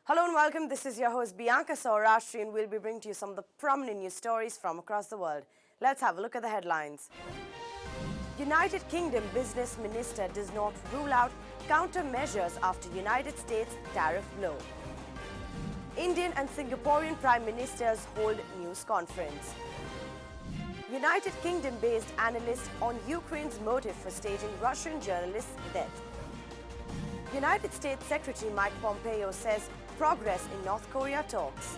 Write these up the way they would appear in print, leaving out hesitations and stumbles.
Hello and welcome. This is your host Bianca Saurashri and we'll be bringing to you some of the prominent news stories from across the world. Let's have a look at the headlines. United Kingdom Business Minister does not rule out countermeasures after United States tariff blow. Indian and Singaporean Prime Ministers hold news conference. United Kingdom-based analyst on Ukraine's motive for staging Russian journalist's death. United States Secretary Mike Pompeo says progress in North Korea talks.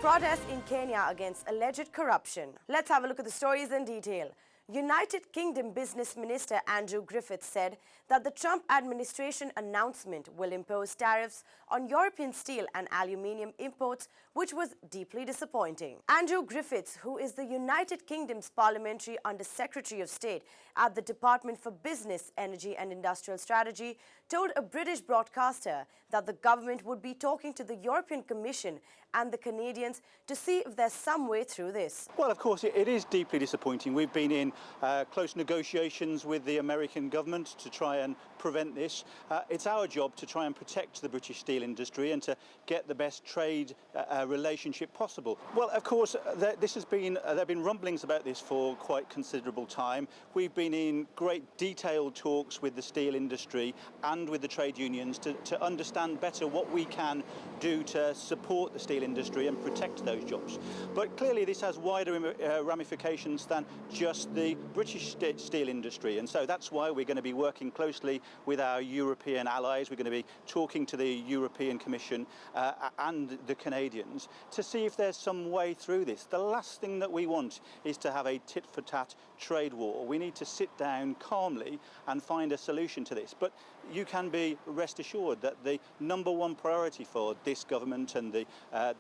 Protests in Kenya against alleged corruption. Let's have a look at the stories in detail. United Kingdom Business Minister Andrew Griffiths said that the Trump administration announcement will impose tariffs on European steel and aluminium imports, which was deeply disappointing. Andrew Griffiths, who is the United Kingdom's Parliamentary Under Secretary of State at the Department for Business, Energy and Industrial Strategy, told a British broadcaster that the government would be talking to the European Commission and the Canadians to see if there's some way through this. Well, of course, it is deeply disappointing. We've been in close negotiations with the American government to try and prevent this. It's our job to try and protect the British steel industry and to get the best trade relationship possible. Well, of course, there have been rumblings about this for quite considerable time. We've been in great detailed talks with the steel industry and with the trade unions to understand better what we can do to support the steel industry and protect those jobs. But clearly this has wider ramifications than just the British steel industry, and so that's why we're going to be working closely with our European allies. We're going to be talking to the European Commission and the Canadians to see if there's some way through this. The last thing that we want is to have a tit-for-tat trade war. We need to sit down calmly and find a solution to this. But you can be rest assured that the number one priority for this government and the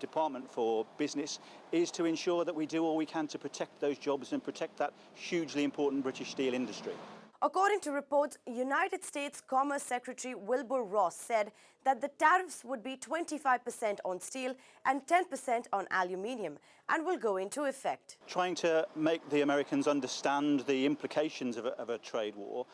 Department for Business is to ensure that we do all we can to protect those jobs and protect that hugely important British steel industry. According to reports, United States Commerce Secretary Wilbur Ross said that the tariffs would be 25% on steel and 10% on aluminium and will go into effect. Trying to make the Americans understand the implications of a trade war.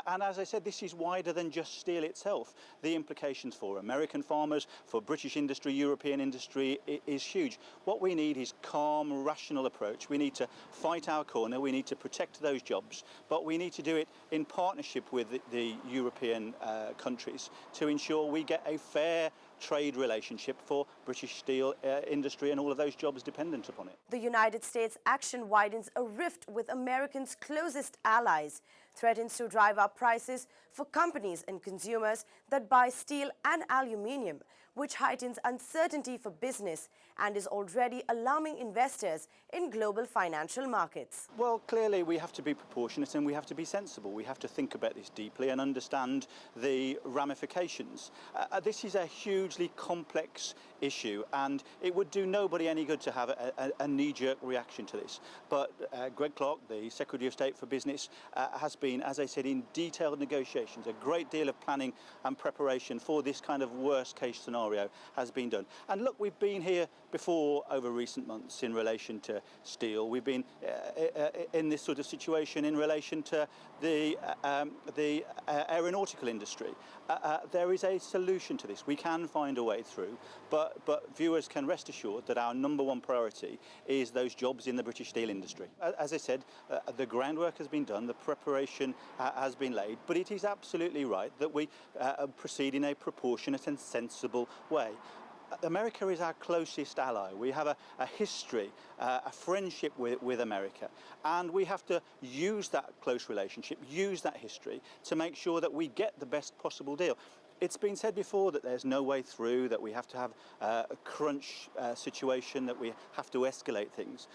And as I said, this is wider than just steel itself. The implications for American farmers, for British industry, European industry is huge. What we need is calm, rational approach. We need to fight our corner. We need to protect those jobs, but we need to do it in partnership with the European countries to ensure we get a fair trade relationship for British steel industry and all of those jobs dependent upon it. The United States' action widens a rift with Americans' closest allies, threatens to drive up prices for companies and consumers that buy steel and aluminium, which heightens uncertainty for business and is already alarming investors in global financial markets. Well, clearly we have to be proportionate and we have to be sensible. We have to think about this deeply and understand the ramifications. This is a hugely complex issue and it would do nobody any good to have a knee-jerk reaction to this. But Greg Clark, the Secretary of State for Business, has been, as I said, in detailed negotiations. A great deal of planning and preparation for this kind of worst-case scenario has been done. And look, we've been here before over recent months in relation to steel. We've been in this sort of situation in relation to the aeronautical industry. There is a solution to this. We can find a way through, but viewers can rest assured that our number one priority is those jobs in the British steel industry. As I said, the groundwork has been done, the preparation has been laid, but it is absolutely right that we proceed in a proportionate and sensible way. America is our closest ally. We have a history, a friendship with America, and we have to use that close relationship, use that history to make sure that we get the best possible deal. It's been said before that there's no way through, that we have to have a crunch situation, that we have to escalate things.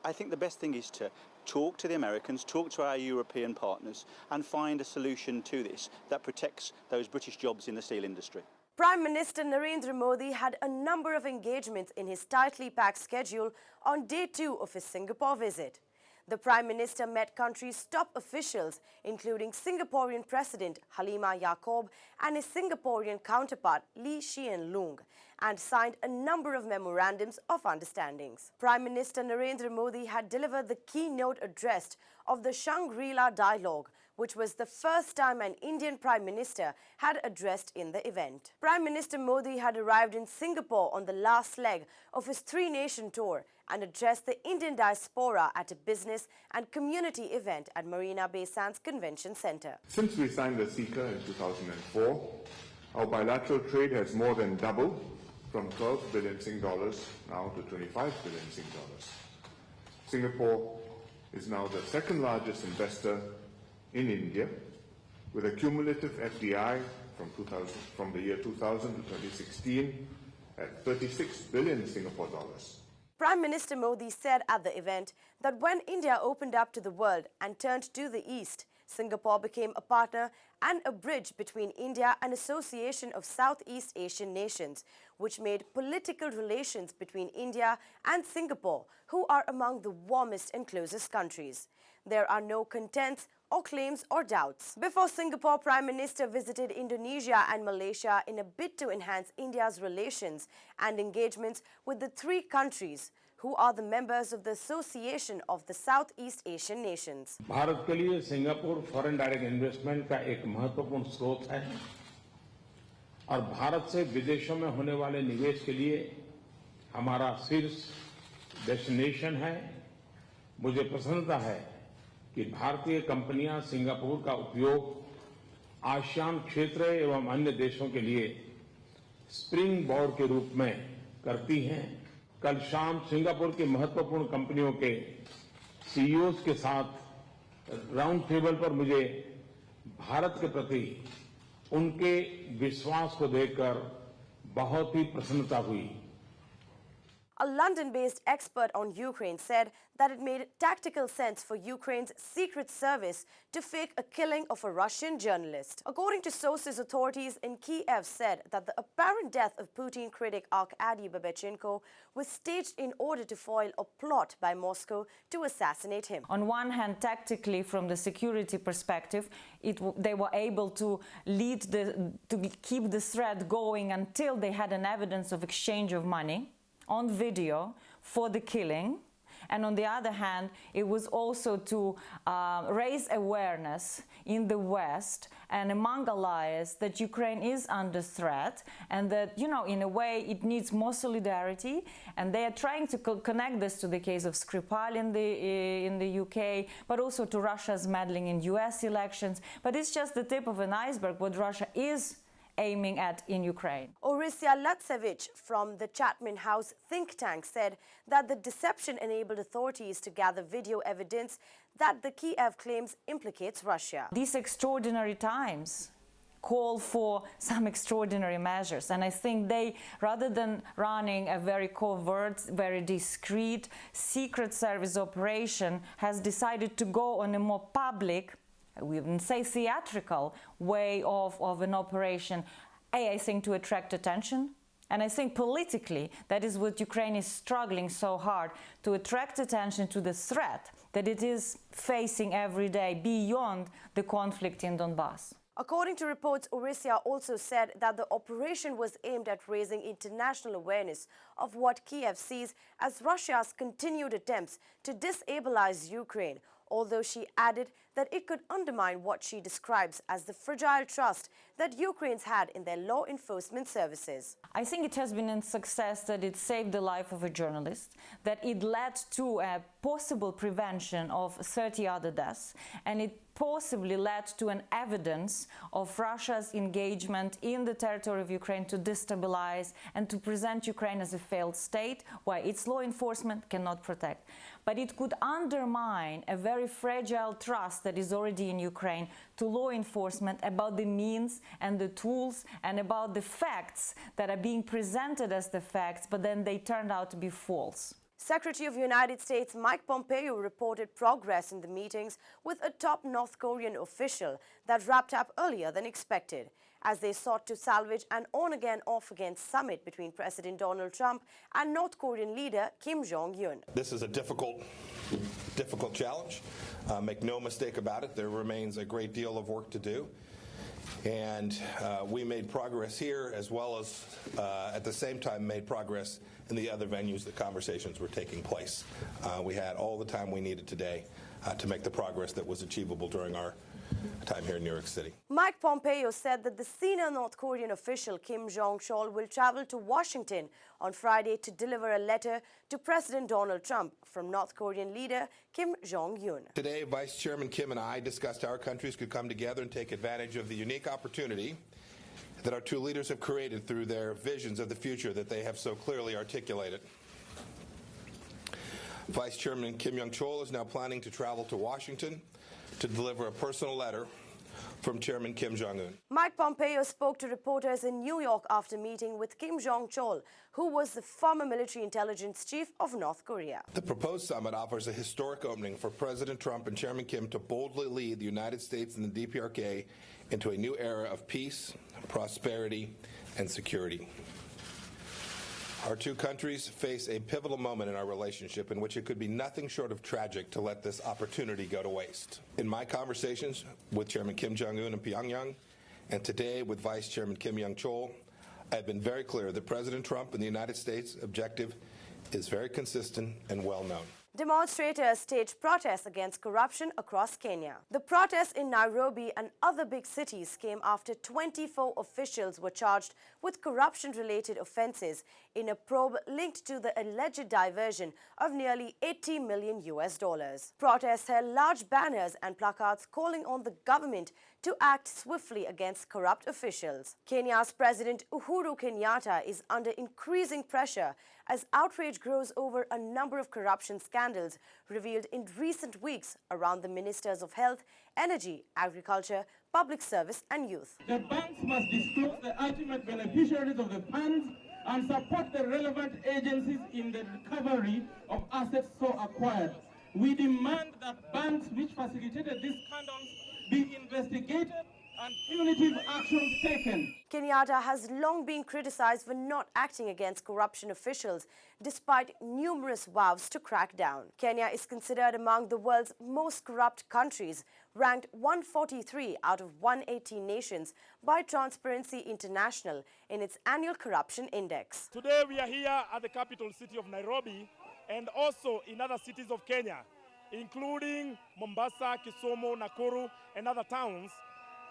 I think the best thing is to talk to the Americans, talk to our European partners, and find a solution to this that protects those British jobs in the steel industry. Prime Minister Narendra Modi had a number of engagements in his tightly packed schedule on day 2 of his Singapore visit. The Prime Minister met country's top officials, including Singaporean President Halimah Yacob and his Singaporean counterpart Lee Hsien Loong, and signed a number of memorandums of understandings. Prime Minister Narendra Modi had delivered the keynote address of the Shangri-La Dialogue, which was the first time an Indian Prime Minister had addressed in the event. Prime Minister Modi had arrived in Singapore on the last leg of his three-nation tour and addressed the Indian diaspora at a business and community event at Marina Bay Sands Convention Centre. Since we signed the CECA in 2004, our bilateral trade has more than doubled from 12 billion Sing dollars now to 25 billion Sing dollars. Singapore is now the second largest investor in India, with a cumulative FDI from the year 2000 to 2016 at 36 billion Singapore dollars. Prime Minister Modi said at the event that when India opened up to the world and turned to the east, Singapore became a partner and a bridge between India and Association of Southeast Asian Nations, which made political relations between India and Singapore, who are among the warmest and closest countries. There are no contents or claims or doubts. Before Singapore, Prime Minister visited Indonesia and Malaysia in a bid to enhance India's relations and engagements with the three countries who are the members of the Association of the Southeast Asian Nations. Bharat के लिए Singapore foreign direct investment का एक महत्वपूर्ण स्रोत है और भारत से विदेशों में होने वाले निवेश के लिए हमारा शीर्ष डेस्टिनेशन है। मुझे प्रसन्नता है कि भारतीय कंपनियां सिंगापुर का उपयोग आसियान क्षेत्र एवं अन्य देशों के लिए स्प्रिंग बोर्ड के रूप में करती हैं। कल शाम सिंगापुर की महत्वपूर्ण कंपनियों के सीईओज के साथ राउंड टेबल पर मुझे भारत के प्रति उनके विश्वास को देखकर बहुत ही प्रसन्नता हुई। A London-based expert on Ukraine said that it made tactical sense for Ukraine's secret service to fake a killing of a Russian journalist. According to sources, authorities in Kiev said that the apparent death of Putin critic Arkady Babchenko was staged in order to foil a plot by Moscow to assassinate him. On one hand, tactically, from the security perspective, they were able to keep the threat going until they had an evidence of exchange of money on video for the killing. And on the other hand, it was also to raise awareness in the West and among allies that Ukraine is under threat and that, you know, in a way it needs more solidarity. And they are trying to connect this to the case of Skripal in the UK, but also to Russia's meddling in US elections. But it's just the tip of an iceberg what Russia is aiming at in Ukraine. Orysia Latsevich from the Chatham House think tank said that the deception enabled authorities to gather video evidence that the Kiev claims implicates Russia. These extraordinary times call for some extraordinary measures, and I think they, rather than running a very covert, very discreet secret service operation, has decided to go on a more public, we wouldn't say theatrical, way of an operation, I think to attract attention. And I think politically, that is what Ukraine is struggling so hard, to attract attention to the threat that it is facing every day beyond the conflict in Donbass. According to reports, Orysia also said that the operation was aimed at raising international awareness of what Kiev sees as Russia's continued attempts to destabilize Ukraine, although she added that it could undermine what she describes as the fragile trust that Ukraine's had in their law enforcement services. I think it has been a success that it saved the life of a journalist, that it led to a possible prevention of 30 other deaths, and it possibly led to an evidence of Russia's engagement in the territory of Ukraine to destabilize and to present Ukraine as a failed state where its law enforcement cannot protect. But it could undermine a very fragile trust that is already in Ukraine to law enforcement about the means and the tools and about the facts that are being presented as the facts, but then they turned out to be false. Secretary of United States Mike Pompeo reported progress in the meetings with a top North Korean official that wrapped up earlier than expected, as they sought to salvage an on-again, off-again summit between President Donald Trump and North Korean leader Kim Jong-un. This is a difficult challenge. Make no mistake about it, there remains a great deal of work to do. And we made progress here as well as at the same time made progress in the other venues that conversations were taking place. We had all the time we needed today to make the progress that was achievable during our time here in New York City. Mike Pompeo said that the senior North Korean official Kim Jong-chol will travel to Washington on Friday to deliver a letter to President Donald Trump from North Korean leader Kim Jong-un. Today, Vice Chairman Kim and I discussed how our countries could come together and take advantage of the unique opportunity that our two leaders have created through their visions of the future that they have so clearly articulated. Vice Chairman Kim Jong-chol is now planning to travel to Washington to deliver a personal letter from Chairman Kim Jong-un. Mike Pompeo spoke to reporters in New York after meeting with Kim Jong-chol, who was the former military intelligence chief of North Korea. The proposed summit offers a historic opening for President Trump and Chairman Kim to boldly lead the United States and the DPRK into a new era of peace, prosperity, and security. Our two countries face a pivotal moment in our relationship in which it could be nothing short of tragic to let this opportunity go to waste. In my conversations with Chairman Kim Jong-un in Pyongyang and today with Vice Chairman Kim Jong-chol, I have been very clear that President Trump and the United States' objective is very consistent and well known. Demonstrators staged protests against corruption across Kenya. The protests in Nairobi and other big cities came after 24 officials were charged with corruption-related offenses in a probe linked to the alleged diversion of nearly $80 million. Protests held large banners and placards calling on the government to act swiftly against corrupt officials. Kenya's President Uhuru Kenyatta is under increasing pressure as outrage grows over a number of corruption scandals revealed in recent weeks around the ministers of health, energy, agriculture, public service and youth. The banks must disclose the ultimate beneficiaries of the funds and support the relevant agencies in the recovery of assets so acquired. We demand that banks which facilitated these scandals be investigated and punitive actions taken. Kenyatta has long been criticized for not acting against corruption officials despite numerous vows to crack down. Kenya is considered among the world's most corrupt countries, ranked 143 out of 180 nations by Transparency International in its annual corruption index. Today we are here at the capital city of Nairobi and also in other cities of Kenya, including Mombasa, Kisumu, Nakuru and other towns,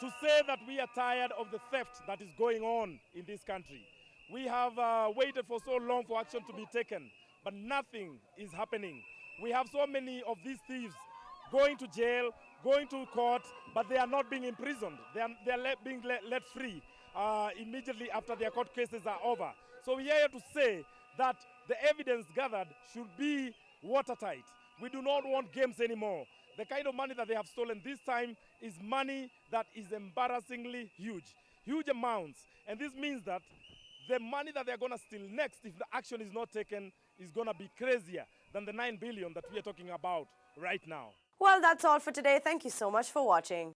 to say that we are tired of the theft that is going on in this country. We have waited for so long for action to be taken, but nothing is happening. We have so many of these thieves going to jail, going to court, but they are not being imprisoned. They are being let free immediately after their court cases are over. So we are here to say that the evidence gathered should be watertight. We do not want games anymore. The kind of money that they have stolen this time is money that is embarrassingly huge amounts. And this means that the money that they're going to steal next, if the action is not taken, is going to be crazier than the 9 billion that we are talking about right now. Well, that's all for today. Thank you so much for watching.